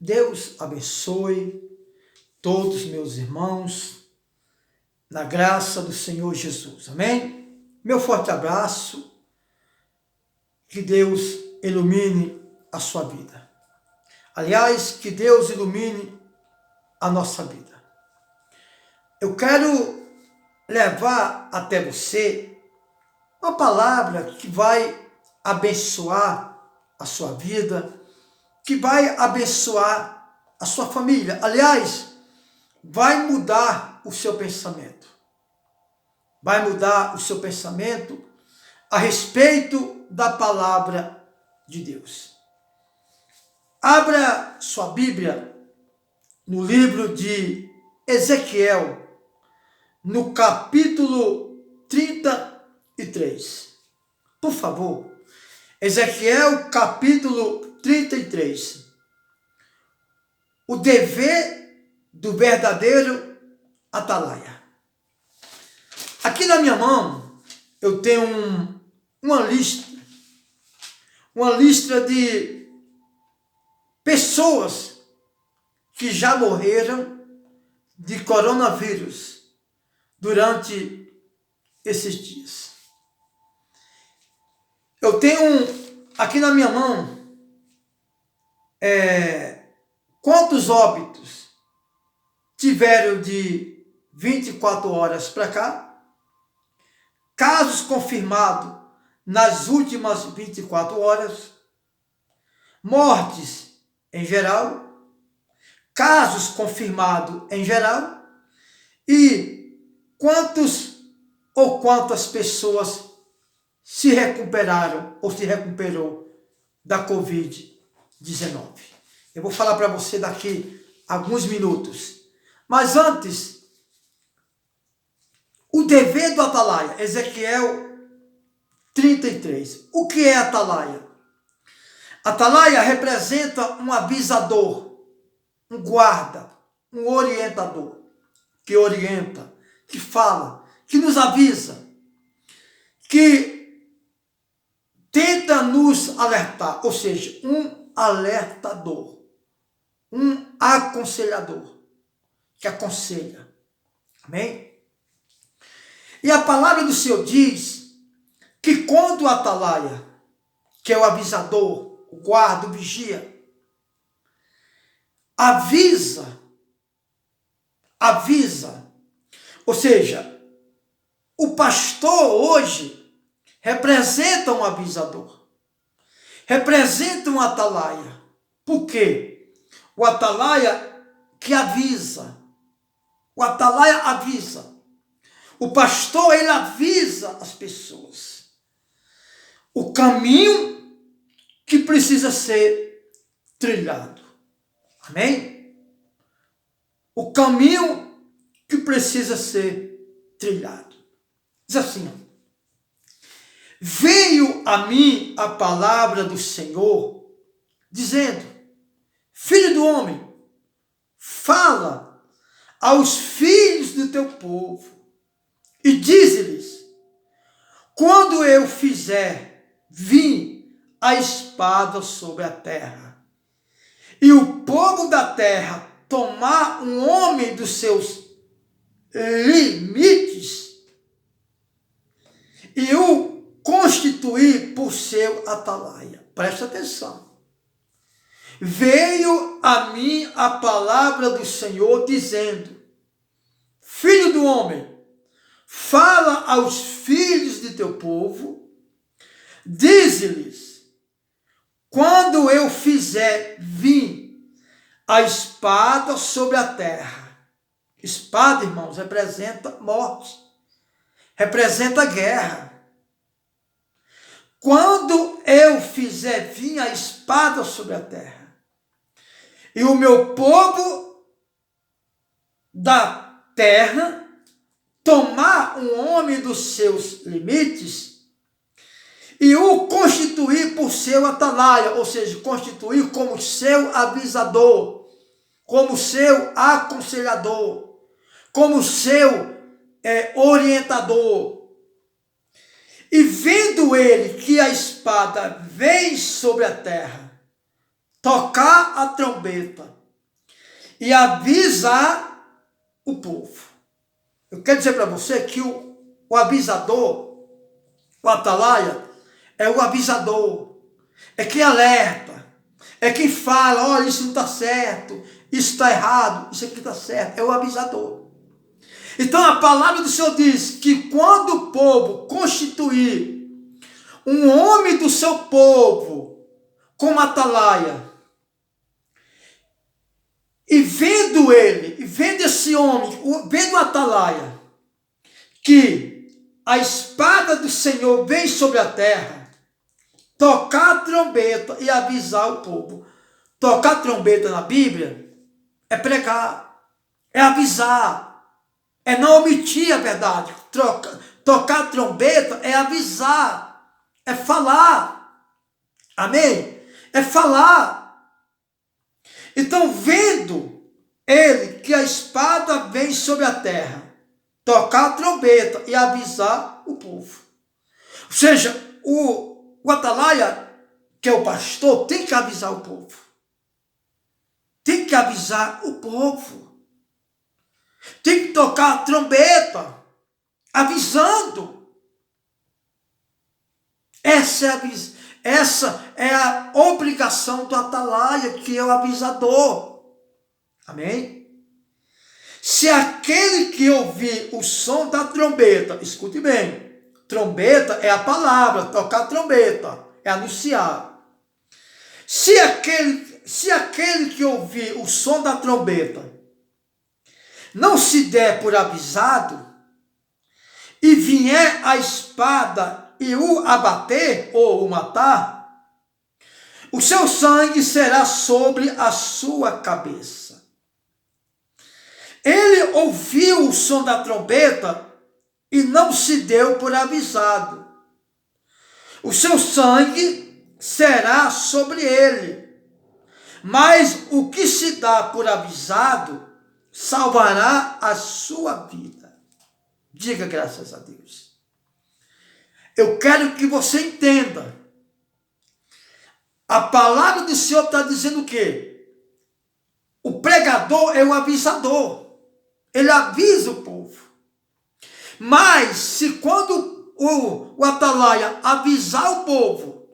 Deus abençoe todos meus irmãos, na graça do Senhor Jesus. Amém? Meu forte abraço, que Deus ilumine a sua vida. Aliás, que Deus ilumine a nossa vida. Eu quero levar até você uma palavra que vai abençoar a sua vida, que vai abençoar a sua família. Aliás, vai mudar o seu pensamento. Vai mudar o seu pensamento a respeito da palavra de Deus. Abra sua Bíblia no livro de Ezequiel, no capítulo 33. Por favor, Ezequiel, capítulo 33. O dever do verdadeiro atalaia. Aqui na minha mão, eu tenho uma lista de pessoas que já morreram de coronavírus durante esses dias. Eu tenho aqui na minha mão quantos óbitos tiveram de 24 horas para cá, casos confirmados nas últimas 24 horas, mortes em geral, casos confirmados em geral, e quantas pessoas se recuperaram ou se recuperou da Covid-19. Eu vou falar para você daqui a alguns minutos. Mas antes, o dever do atalaia, Ezequiel 33. O que é atalaia? Atalaia representa um avisador, um guarda, um orientador, que orienta, que fala, que nos avisa, que tenta nos alertar, ou seja, um alertador, um aconselhador, que aconselha. Amém? E a palavra do Senhor diz que quando o atalaia, que é o avisador, o guarda, o vigia, avisa, ou seja, o pastor hoje representa um avisador, representa um atalaia. Por quê? O atalaia que avisa, o atalaia avisa. O pastor, ele avisa as pessoas o caminho que precisa ser trilhado. Amém? O caminho que precisa ser trilhado. Diz assim: veio a mim a palavra do Senhor, dizendo: filho do homem, fala aos filhos do teu povo e dize-lhes: quando eu fizer vir a espada sobre a terra, e o povo da terra tomar um homem dos seus limites, e o constituir por seu atalaia. Presta atenção. Veio a mim a palavra do Senhor dizendo: filho do homem, fala aos filhos de teu povo, dize-lhes: quando eu fizer vir a espada sobre a terra. Espada, irmãos, representa morte, representa guerra. Quando eu fizer vir a espada sobre a terra, e o meu povo da terra tomar um homem dos seus limites, e o constituir por seu atalaia, ou seja, constituir como seu avisador, como seu aconselhador, como seu orientador. E vendo ele que a espada vem sobre a terra, tocar a trombeta e avisar o povo. Eu quero dizer para você que o avisador, o atalaia, é o avisador, é quem alerta, é quem fala, olha, isso não está certo, isso está errado, isso aqui está certo, é o avisador. Então a palavra do Senhor diz que quando o povo constituir um homem do seu povo como atalaia, e vendo ele, e vendo esse homem, vendo o atalaia, que a espada do Senhor vem sobre a terra, tocar a trombeta e avisar o povo. Tocar a trombeta na Bíblia é pregar, é avisar, é não omitir a verdade. Tocar a trombeta é avisar, é falar. Amém? É falar. Então, vendo ele que a espada vem sobre a terra, tocar a trombeta e avisar o povo. Ou seja, o atalaia, que é o pastor, tem que avisar o povo. Tem que avisar o povo. Tem que tocar a trombeta, avisando. Essa é a obrigação do atalaia, que é o avisador. Amém? Se aquele que ouvir o som da trombeta, escute bem, trombeta é a palavra, tocar a trombeta, é anunciar. Se aquele que ouvir o som da trombeta não se der por avisado, e vier a espada e o abater ou o matar, o seu sangue será sobre a sua cabeça. Ele ouviu o som da trombeta e não se deu por avisado. O seu sangue será sobre ele. Mas o que se dá por avisado salvará a sua vida. Diga graças a Deus. Eu quero que você entenda. A palavra do Senhor está dizendo o quê? O pregador é o avisador. Ele avisa o povo. Mas se quando o atalaia avisar o povo,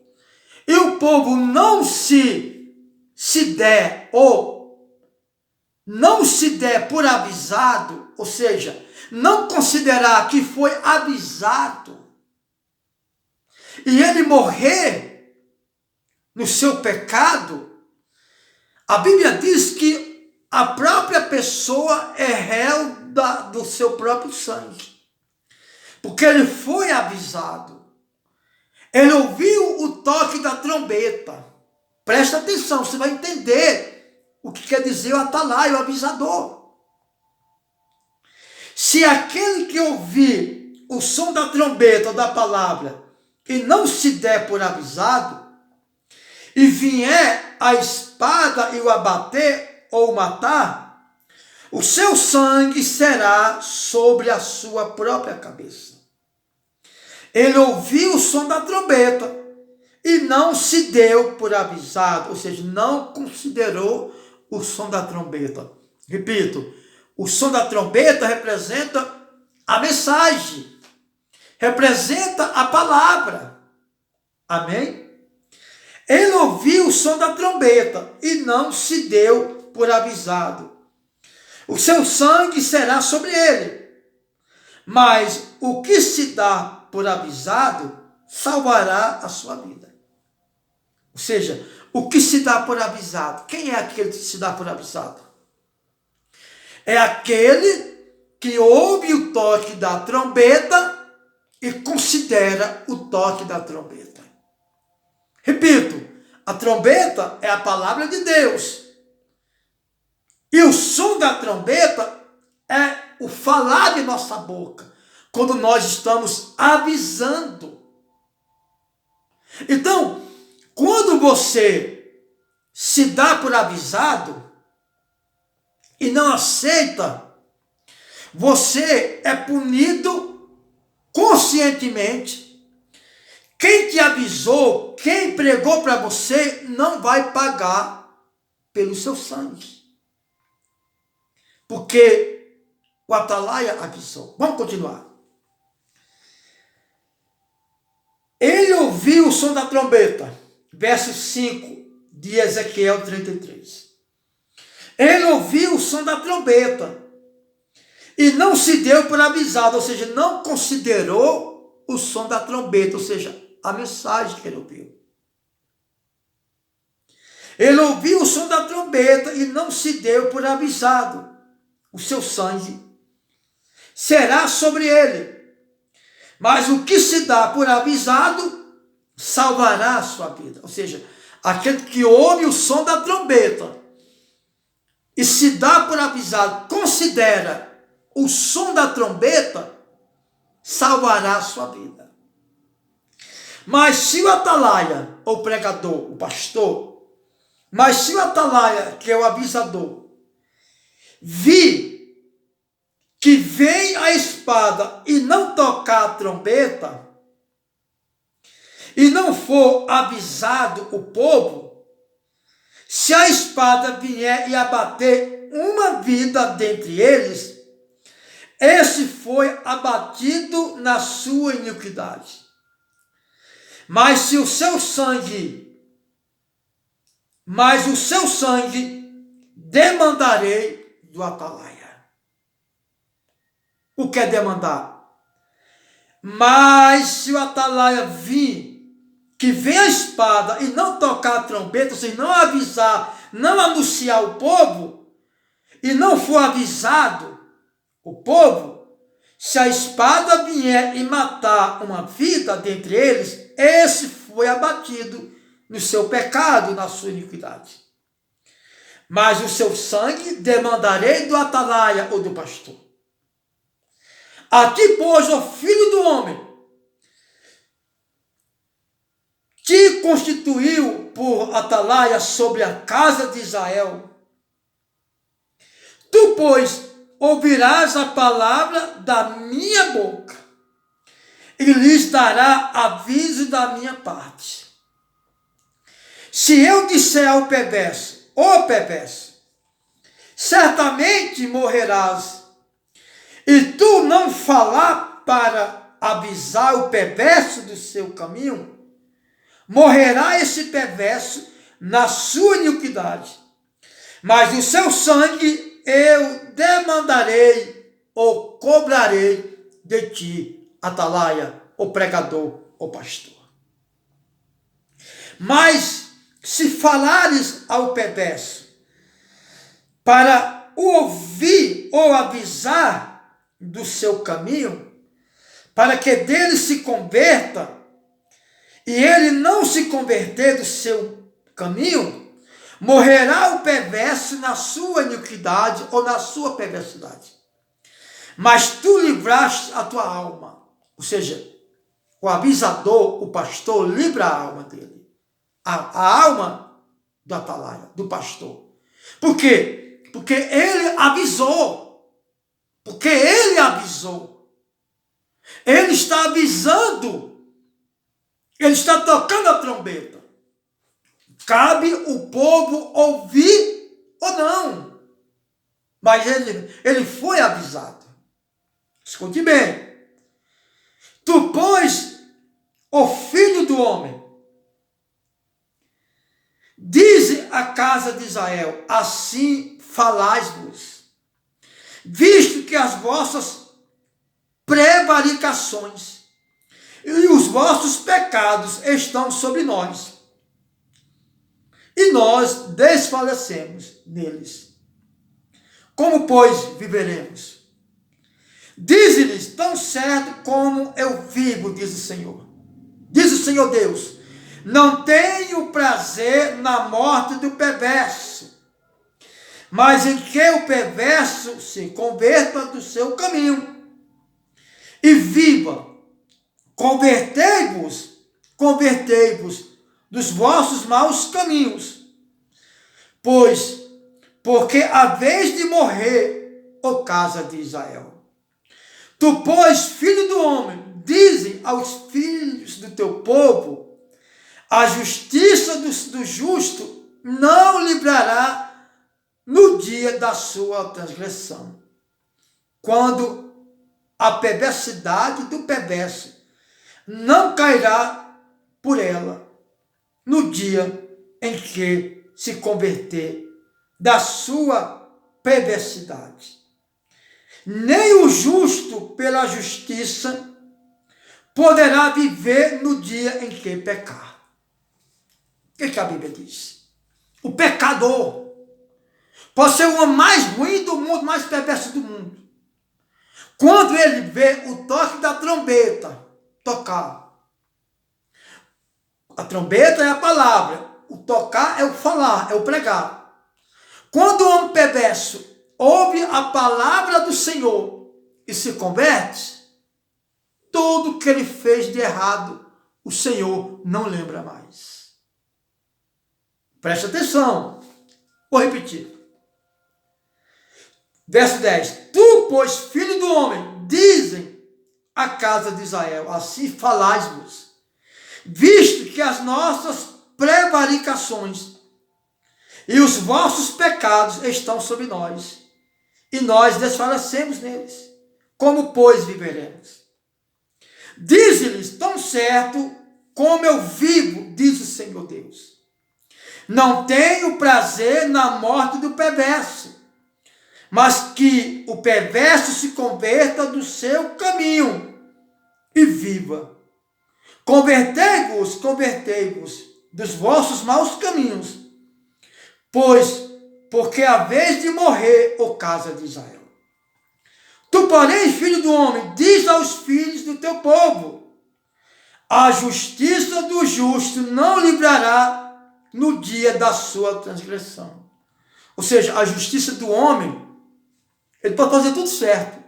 e o povo não se der, ou não se der por avisado, ou seja, não considerar que foi avisado, e ele morrer no seu pecado, a Bíblia diz que a própria pessoa é réu do seu próprio sangue. Porque ele foi avisado. Ele ouviu o toque da trombeta. Presta atenção, você vai entender o que quer dizer o atalaia, o avisador. Se aquele que ouvir o som da trombeta ou da palavra e não se der por avisado, e vier a espada e o abater ou o matar, o seu sangue será sobre a sua própria cabeça. Ele ouviu o som da trombeta e não se deu por avisado, ou seja, não considerou o som da trombeta. Repito, o som da trombeta representa a mensagem, representa a palavra. Amém? Ele ouviu o som da trombeta e não se deu por avisado. O seu sangue será sobre ele. Mas o que se dá por avisado salvará a sua vida. Ou seja, o que se dá por avisado? Quem é aquele que se dá por avisado? É aquele que ouve o toque da trombeta e considera o toque da trombeta. Repito, a trombeta é a palavra de Deus. E o som da trombeta é o falar de nossa boca, quando nós estamos avisando. Então, quando você se dá por avisado e não aceita, você é punido conscientemente, Quem te avisou, quem pregou para você, não vai pagar pelo seu sangue. Porque o Atalaia avisou. Vamos continuar. Ele ouviu o som da trombeta. Verso 5 de Ezequiel 33. Ele ouviu o som da trombeta e não se deu por avisado, ou seja, não considerou o som da trombeta, ou seja, a mensagem que ele ouviu. Ele ouviu o som da trombeta e não se deu por avisado. O seu sangue será sobre ele. Mas o que se dá por avisado salvará a sua vida. Ou seja, aquele que ouve o som da trombeta e se dá por avisado, considera o som da trombeta, salvará a sua vida. Mas se o atalaia, ou pregador, o pastor, mas se o atalaia, que é o avisador, vi que vem a espada e não tocar a trombeta, e não for avisado o povo, se a espada vier e abater uma vida dentre eles, esse foi abatido na sua iniquidade. Mas se o seu sangue, demandarei do atalaia. O que é demandar? Mas se o atalaia vir, que vem a espada e não tocar a trombeta, ou seja, não avisar, não anunciar o povo, e não for avisado o povo, se a espada vier e matar uma vida dentre eles, esse foi abatido no seu pecado, na sua iniquidade. Mas o seu sangue demandarei do atalaia ou do pastor. Aqui, pois, o Filho do Homem te constituiu por atalaia sobre a casa de Israel. Tu, pois, ouvirás a palavra da minha boca e lhes dará aviso da minha parte. Se eu disser ao perverso, ó perverso, certamente morrerás, e tu não falar para avisar o perverso do seu caminho, morrerá esse perverso na sua iniquidade. Mas o seu sangue eu demandarei ou cobrarei de ti, atalaia, o pregador, o pastor. Mas se falares ao perverso para o ouvir ou avisar do seu caminho, para que dele se converta, e ele não se converter do seu caminho, morrerá o perverso na sua iniquidade ou na sua perversidade. Mas tu livraste a tua alma. Ou seja, o avisador, o pastor, livra a alma dele. A alma do atalaia, do pastor. Por quê? Porque ele avisou. Porque ele avisou. Ele está avisando. Ele está tocando a trombeta. Cabe o povo ouvir ou não. Mas ele foi avisado. Escute bem. Tu, pois, o Filho do Homem, dize à casa de Israel, assim falais-vos, visto que as vossas prevaricações e os vossos pecados estão sobre nós, e nós desfalecemos neles. Como, pois, viveremos? Dize-lhes, tão certo como eu vivo, diz o Senhor. Diz o Senhor Deus, não tenho prazer na morte do perverso, mas em que o perverso se converta do seu caminho e viva. Convertei-vos dos vossos maus caminhos, porque a vez de morrer, ó casa de Israel. Tu, pois, filho do homem, dizem aos filhos do teu povo, a justiça do justo não livrará no dia da sua transgressão, quando a perversidade do perverso não cairá por ela no dia em que se converter da sua perversidade. Nem o justo pela justiça poderá viver no dia em que pecar. O que a Bíblia diz? O pecador pode ser o homem mais ruim do mundo, mais perverso do mundo. Quando ele vê o toque da trombeta tocar, a trombeta é a palavra, o tocar é o falar, é o pregar. Quando o homem perverso ouve a palavra do Senhor e se converte, tudo que ele fez de errado, o Senhor não lembra mais. Preste atenção, vou repetir. Verso 10. Tu, pois, filho do homem, dizem a casa de Israel, assim falais-vos, visto que as nossas prevaricações e os vossos pecados estão sobre nós, e nós desfalecemos neles. Como, pois, viveremos? Dize-lhes, tão certo como eu vivo, diz o Senhor Deus, não tenho prazer na morte do perverso, mas que o perverso se converta do seu caminho e viva. Convertei-vos dos vossos maus caminhos, porque a vez de morrer, ó casa de Israel. Tu, porém, filho do homem, diz aos filhos do teu povo, a justiça do justo não livrará no dia da sua transgressão. Ou seja, a justiça do homem, ele pode fazer tudo certo,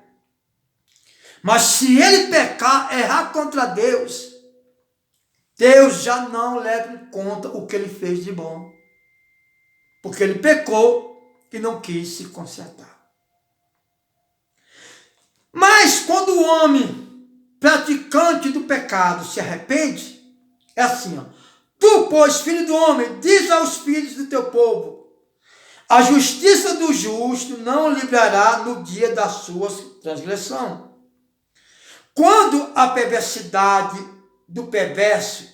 mas se ele pecar, errar contra Deus, Deus já não leva em conta o que ele fez de bom, porque ele pecou e não quis se consertar. Mas quando o homem praticante do pecado se arrepende, é assim, ó. Tu, pois, filho do homem, diz aos filhos do teu povo, a justiça do justo não livrará no dia da sua transgressão, quando a perversidade do perverso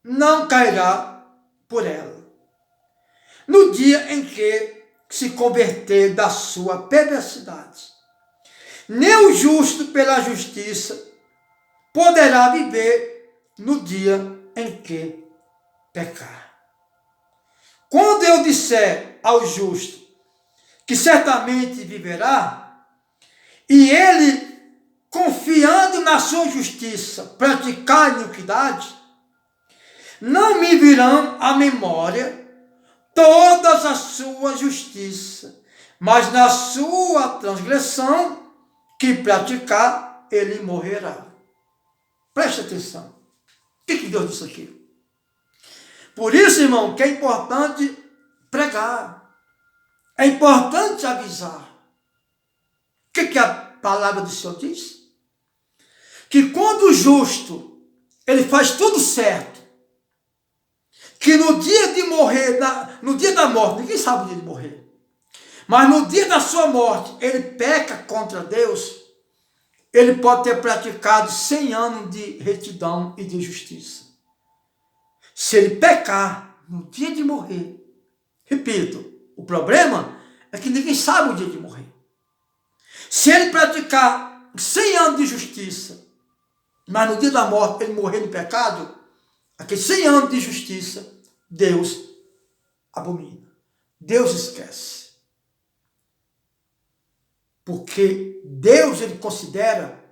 não cairá por ela, no dia em que se converter da sua perversidade. Nem o justo pela justiça poderá viver no dia em que pecar. Quando eu disser ao justo que certamente viverá, e ele, confiando na sua justiça, praticar iniquidade, não me virão à memória todas as suas justiças, mas na sua transgressão que praticar, ele morrerá. Preste atenção. O que Deus disse aqui? Por isso, irmão, que é importante pregar. É importante avisar. O que a palavra do Senhor diz? Que quando o justo, ele faz tudo certo, que no dia de morrer, no dia da morte, ninguém sabe o dia de morrer, mas no dia da sua morte, ele peca contra Deus, ele pode ter praticado 100 anos de retidão e de justiça. Se ele pecar no dia de morrer, repito, o problema é que ninguém sabe o dia de morrer. Se ele praticar 100 anos de justiça, mas no dia da morte ele morrer no pecado, aqueles 100 anos de justiça, Deus abomina. Deus esquece. Porque Deus, ele considera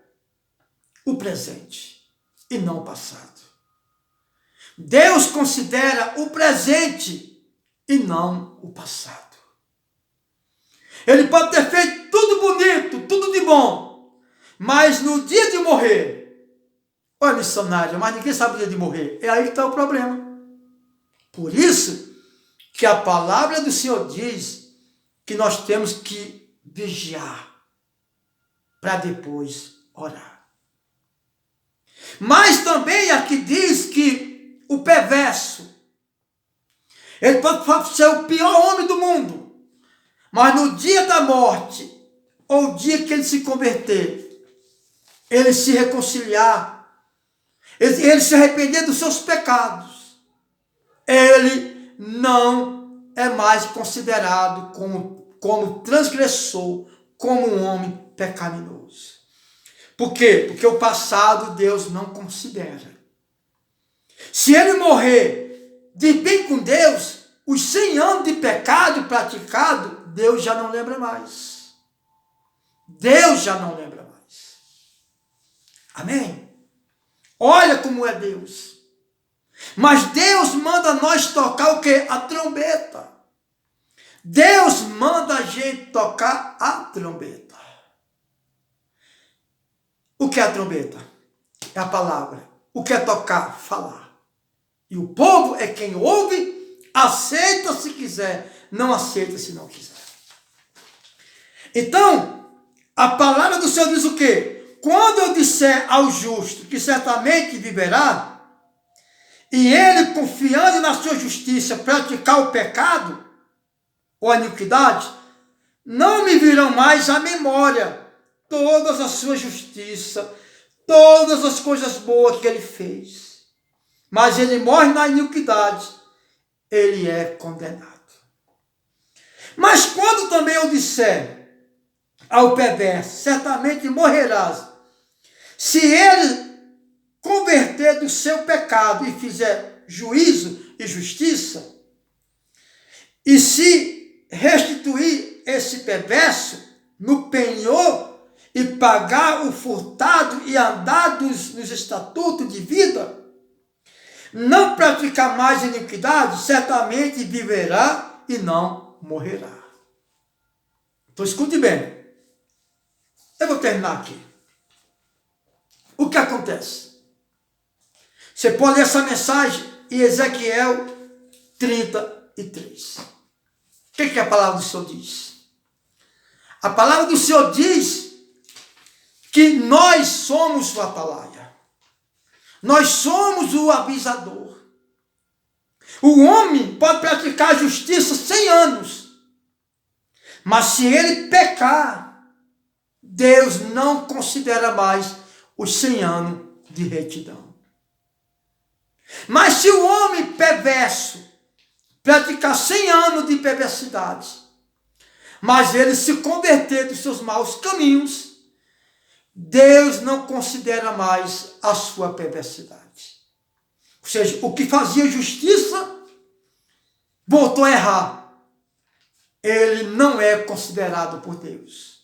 o presente e não o passado. Deus considera o presente e não o passado. Ele pode ter feito tudo bonito, tudo de bom, mas no dia de morrer, olha, missionário, mas ninguém sabe o dia de morrer. É aí que está o problema. Por isso que a palavra do Senhor diz que nós temos que vigiar para depois orar. Mas também aqui diz que o perverso, ele pode ser o pior homem do mundo, mas no dia da morte, ou o dia que ele se converter, ele se reconciliar, ele se arrepender dos seus pecados, ele não é mais considerado como transgressor, como um homem pecaminoso. Por quê? Porque o passado Deus não considera. Se ele morrer de bem com Deus, os 100 anos de pecado praticado, Deus já não lembra mais. Deus já não lembra mais. Amém? Olha como é Deus. Mas Deus manda nós tocar o quê? A trombeta. Deus manda a gente tocar a trombeta. O que é a trombeta? É a palavra. O que é tocar? Falar. E o povo é quem ouve, aceita se quiser, não aceita se não quiser. Então, a palavra do Senhor diz o quê? Quando eu disser ao justo que certamente viverá, e ele, confiando na sua justiça, praticar o pecado ou a iniquidade, não me virão mais à memória todas as suas justiças, todas as coisas boas que ele fez. Mas ele morre na iniquidade, ele é condenado. Mas quando também eu disser ao perverso, certamente morrerás, se ele converter do seu pecado e fizer juízo e justiça, e se restituir esse perverso no penhor e pagar o furtado e andar nos estatutos de vida, não praticar mais iniquidade, certamente viverá e não morrerá. Então escute bem. Eu vou terminar aqui. O que acontece? Você pode ler essa mensagem em Ezequiel 33. O que a palavra do Senhor diz? A palavra do Senhor diz que nós somos o atalaia. Nós somos o avisador. O homem pode praticar a justiça 100 anos. Mas se ele pecar, Deus não considera mais os 100 anos de retidão. Mas se o homem perverso praticar 100 anos de perversidade, mas ele se converter dos seus maus caminhos, Deus não considera mais a sua perversidade. Ou seja, o que fazia justiça voltou a errar. Ele não é considerado por Deus.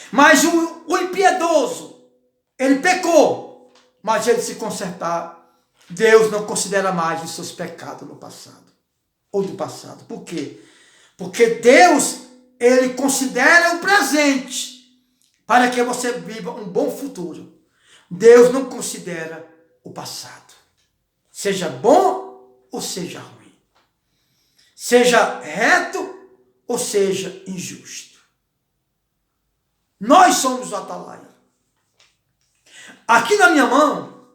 Mas o impiedoso, ele pecou, mas ele se consertar, Deus não considera mais os seus pecados no passado, ou do passado. Por quê? Porque Deus, ele considera o presente, para que você viva um bom futuro. Deus não considera o passado. Seja bom ou seja ruim. Seja reto ou seja injusto. Nós somos o atalaia. Aqui na minha mão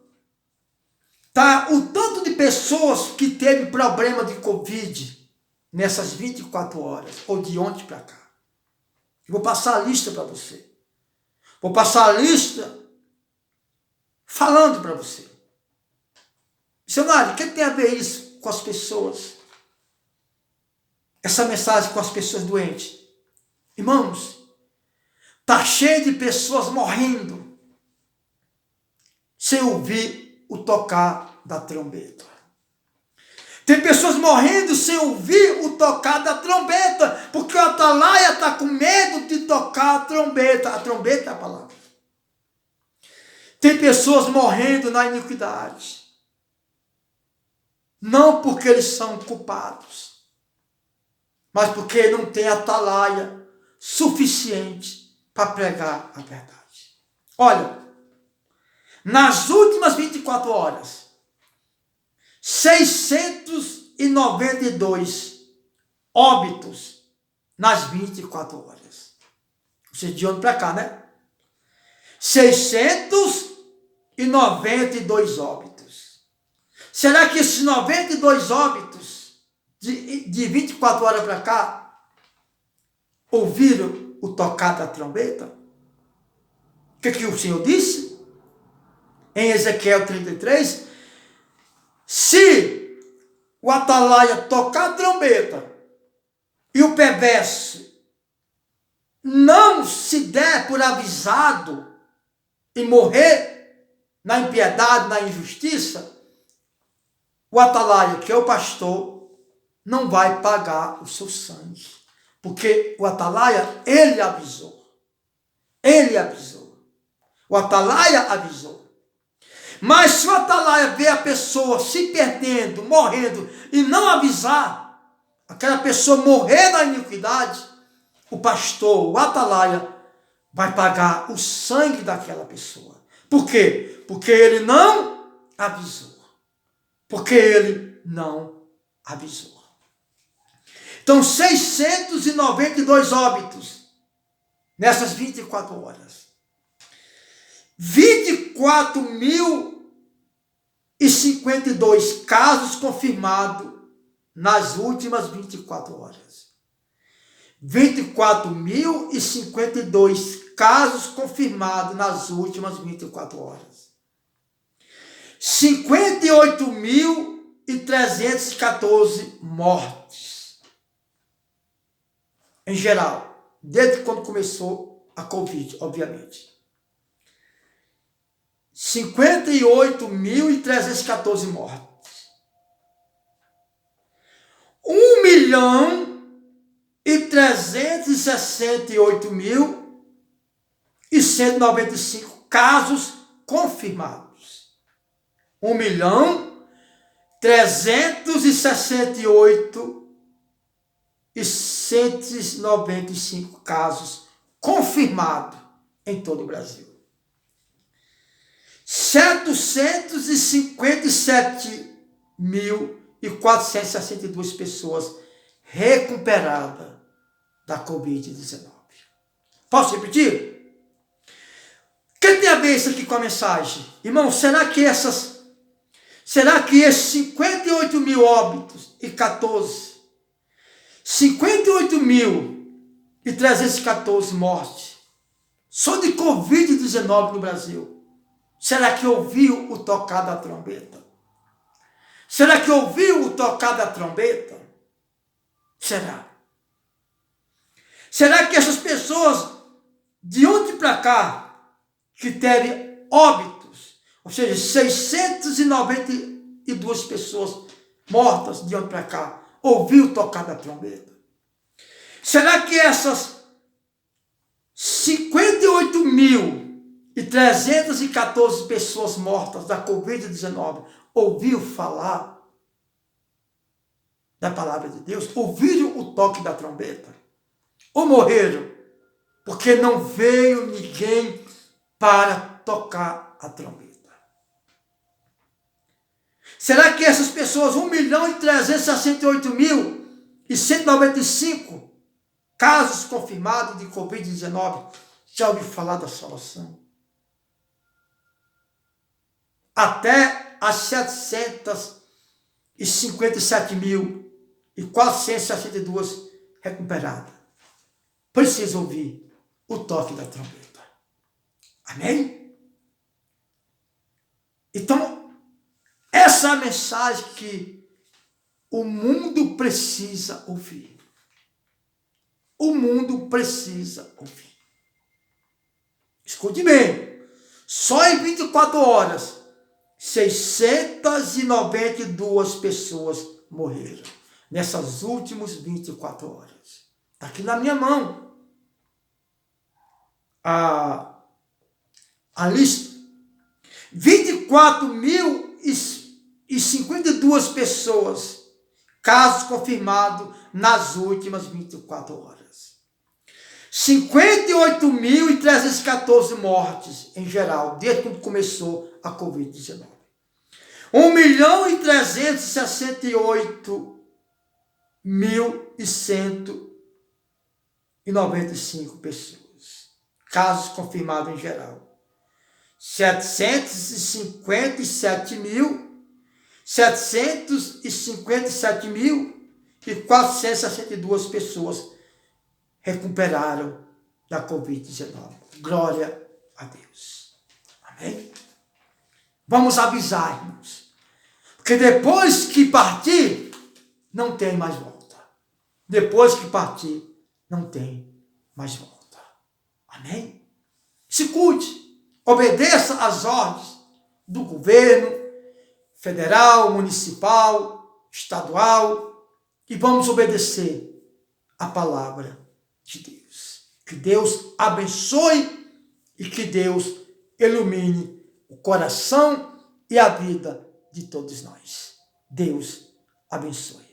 está o tanto de pessoas que teve problema de Covid nessas 24 horas, ou de ontem para cá. Eu vou passar a lista para você. Vou passar a lista falando para você. Missionário, o que tem a ver isso com as pessoas? Essa mensagem com as pessoas doentes. Irmãos, está cheio de pessoas morrendo sem ouvir o tocar da trombeta. Tem pessoas morrendo sem ouvir o tocar da trombeta, porque o atalaia está com medo de tocar a trombeta. A trombeta é a palavra. Tem pessoas morrendo na iniquidade. Não porque eles são culpados, mas porque não tem atalaia suficiente para pregar a verdade. Olha, nas últimas 24 horas, 692 óbitos nas 24 horas. Ou seja, de ontem para cá, né? 692 92 óbitos. Será que esses 92 óbitos de 24 horas para cá ouviram o tocar da trombeta? O que o Senhor disse? Em Ezequiel 33, se o atalaia tocar a trombeta e o perverso não se der por avisado e morrer na impiedade, na injustiça, o atalaia, que é o pastor, não vai pagar o seu sangue. Porque o atalaia, ele avisou. Ele avisou. O atalaia avisou. Mas se o atalaia vê a pessoa se perdendo, morrendo, e não avisar, aquela pessoa morrer na iniquidade, o pastor, o atalaia, vai pagar o sangue daquela pessoa. Por quê? Porque ele não avisou. Porque ele não avisou. Então, 692 óbitos nessas 24 horas. 24.052 casos confirmados nas últimas 24 horas. 24.052 casos confirmados nas últimas 24 horas. 58.314 mortes. Em geral, desde quando começou a Covid, obviamente. 58.314 mortes. 1.368.195 casos confirmados. 1.368.195 casos confirmados em todo o Brasil. 757.462 pessoas recuperadas da Covid-19. Posso repetir? O que tem a ver isso aqui com a mensagem? Irmão, será que esses 58 mil óbitos e 58.314 mortes, só de Covid-19 no Brasil, será que ouviu o tocar da trombeta? Será que ouviu o tocar da trombeta? Será? Será que essas pessoas de ontem para cá, que teve óbitos, ou seja, 692 pessoas mortas de ontem para cá, ouviu tocar da trombeta? Será que essas 58.314 pessoas mortas da Covid-19 ouviu falar da palavra de Deus? Ouviram o toque da trombeta? Ou morreram porque não veio ninguém para tocar a trombeta? Será que essas pessoas, 1.368.195 casos confirmados de Covid-19, já ouviu falar da salvação? Até as 757.462 recuperadas. Precisa ouvir o toque da trombeta. Amém? Então, essa é a mensagem que o mundo precisa ouvir. O mundo precisa ouvir. Escute bem. Só em 24 horas, 692 pessoas morreram. Nessas últimas 24 horas. Está aqui na minha mão a lista. 24.052 pessoas, casos confirmados nas últimas 24 horas. 58.314 mortes em geral, desde quando começou a Covid-19. 1.368.195 pessoas. Casos confirmados em geral. 757.462 pessoas recuperaram da Covid-19. Glória a Deus. Amém? Vamos avisar, irmãos. Porque depois que partir, não tem mais volta. Depois que partir, não tem mais volta. Amém? Se cuide. Obedeça às ordens do governo federal, municipal, estadual, e vamos obedecer a palavra de Deus. Que Deus abençoe e que Deus ilumine o coração e a vida de todos nós. Deus abençoe.